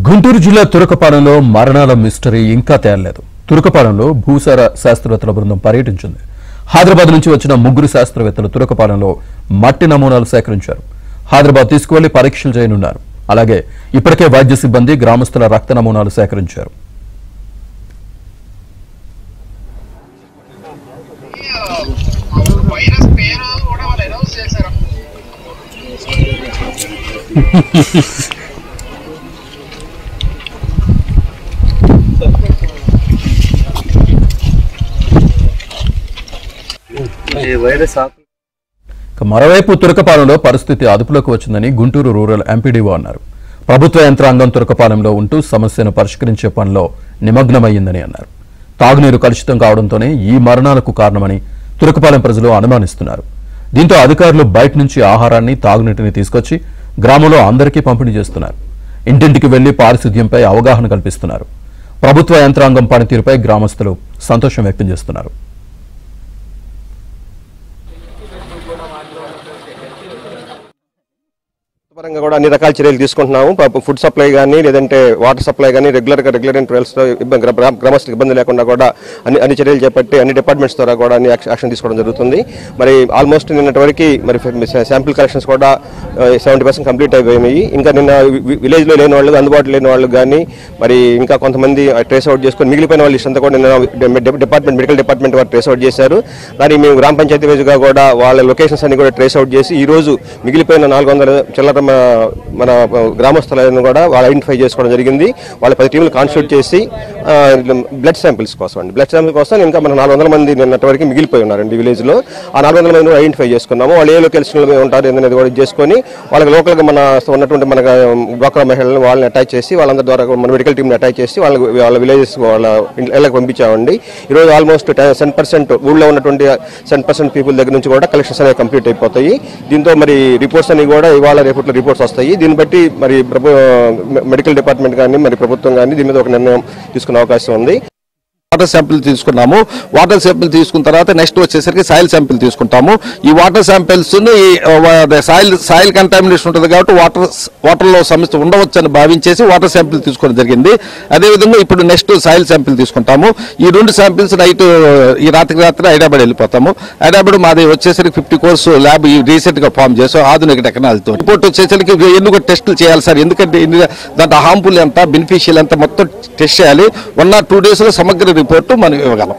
గుంటూరు జిల్లా తురకపాలెంలో మరణాల మిస్టరీ ఇంకా తేలలేదు. తురకపాలెంలో భూసార శాస్త్రవేత్తల బృందం పర్యటించింది. హైదరాబాద్ నుంచి వచ్చిన ముగ్గురు శాస్త్రవేత్తలు తురకపాలెంలో మట్టి నమూనాలు సేకరించారు. హైదరాబాద్ తీసుకువెళ్లి పరీక్షలు చేయనున్నారు. అలాగే ఇప్పటికే వైద్య సిబ్బంది గ్రామస్తుల రక్త నమూనాలు సేకరించారు. మరోవైపు తురకపాలెంలో పరిస్థితి అదుపులోకి వచ్చిందని గుంటూరు రూరల్ ఎంపీడీఓ అన్నారు. ప్రభుత్వ యంత్రాంగం తురకపాలెంలో ఉంటూ సమస్యను పరిష్కరించే పనిలో నిమగ్నమయ్యిందని అన్నారు. తాగునీరు కలుషితం కావడంతోనే ఈ మరణాలకు కారణమని తురకపాలెం ప్రజలు అనుమానిస్తున్నారు. దీంతో అధికారులు బయట నుంచి ఆహారాన్ని, తాగునీటిని తీసుకొచ్చి గ్రామంలో అందరికీ పంపిణీ చేస్తున్నారు. ఇంటింటికి వెళ్లి పారిశుద్ధ్యంపై అవగాహన కల్పిస్తున్నారు. ప్రభుత్వ యంత్రాంగం పనితీరుపై గ్రామస్తులు సంతోషం వ్యక్తం చేస్తున్నారు. పరంగా కూడా అన్ని రకాల చర్యలు తీసుకుంటున్నాము. ఫుడ్ సప్లై కానీ లేదంటే వాటర్ సప్లై కానీ రెగ్యులర్ ఇంటర్వెల్స్లో గ్రామస్తులకు ఇబ్బంది లేకుండా కూడా అన్ని చర్యలు చేపట్టి అన్ని డిపార్ట్మెంట్స్ ద్వారా కూడా అన్ని యాక్షన్ తీసుకోవడం జరుగుతుంది. మరి ఆల్మోస్ట్ నిన్నటి వరకు మరి శాంపిల్ కలెక్షన్స్ కూడా 70% కంప్లీట్ అయిపోయినాయి. ఇంకా నిన్న విలేజ్లో లేని వాళ్ళు, అందుబాటులో లేని వాళ్ళు కానీ మరి ఇంకా కొంతమంది ట్రేస్ అవుట్ చేసుకొని మిగిలిపోయిన వాళ్ళు ఇష్టంతా కూడా నిన్న మెడికల్ డిపార్ట్మెంట్ వారు ట్రేస్ అవుట్ చేశారు. దాన్ని మేము గ్రామ పంచాయతీ వైజ్గా కూడా వాళ్ళ లొకేషన్స్ అన్ని కూడా ట్రేస్ అవుట్ చేసి ఈరోజు మిగిలిపోయిన 400 చిల్లర మన గ్రామస్తులను కూడా వాళ్ళు ఐడెంటిఫై చేసుకోవడం జరిగింది. వాళ్ళ 10 టీంలు కాన్స్టిట్యూట్ చేసి బ్లడ్ శాంపిల్స్ కోసం ఇంకా మన 400 మంది నిన్నటి వరకు మిగిలిపోయి ఉన్నారండి విలేజ్లో. ఆ 400 మంది ఐడెంటిఫై చేసుకున్నాము. వాళ్ళు ఏ లొకేషన్లో ఉంటారు అనేది కూడా చేసుకొని వాళ్ళకి లోకల్గా మన ఉన్నటువంటి మన డ్వాక్రా మహిళలను వాళ్ళని అటాచ్ చేసి వాళ్ళందరి ద్వారా మన మెడికల్ టీంని అటాచ్ చేసి వాళ్ళ విలేజెస్ వాళ్ళ ఇళ్ళకి పంపించామండి. ఈరోజు ఆల్మోస్ట్ 10% ఊళ్ళో ఉన్నటువంటి 10% పీపుల్ దగ్గర నుంచి కూడా కలెక్షన్స్ అనేవి కంప్లీట్ అయిపోతాయి. దీంతో మరి రిపోర్ట్స్ అన్ని కూడా ఇవాళ రేపట్లో రిపోర్ట్స్ వస్తాయి. దీన్ని బట్టి మరి మెడికల్ డిపార్ట్మెంట్ కానీ మరి ప్రభుత్వం కానీ దీని మీద ఒక నిర్ణయం తీసుకునే అవకాశం ఉంది. వాటర్ శాంపిల్ తీసుకున్నాము. వాటర్ శాంపిల్ తీసుకున్న తర్వాత నెక్స్ట్ వచ్చేసరికి సాయిల్ శాంపిల్ తీసుకుంటాము. ఈ వాటర్ శాంపిల్స్ సాయిల్ కంటామినేషన్ ఉంటుంది కాబట్టి వాటర్లో సమస్య ఉండవచ్చని భావించేసి వాటర్ శాంపిల్ తీసుకోవడం జరిగింది. అదేవిధంగా ఇప్పుడు నెక్స్ట్ సాయిల్ శాంపిల్ తీసుకుంటాము. ఈ 2 శాంపిల్స్ ఈ రాత్రి హైదరాబాద్ వెళ్ళిపోతాము. హైదరాబాద్ మాది వచ్చేసరికి 50 కోర్స్ ల్యాబ్ రీసెంట్ గా ఫామ్ చేసాం ఆధునిక టెక్నాలజీతో. రిపోర్ట్ వచ్చేసరికి ఎన్ని టెస్టులు చేయాలి సార్, ఎందుకంటే దాంట్లో హార్మ్ఫుల్ ఎంత, బెనిఫిషియల్ ఎంత మొత్తం టెస్ట్ చేయాలి. 1 or 2 days లో సమగ్ర రిపోర్టు మనం ఇవ్వగలం.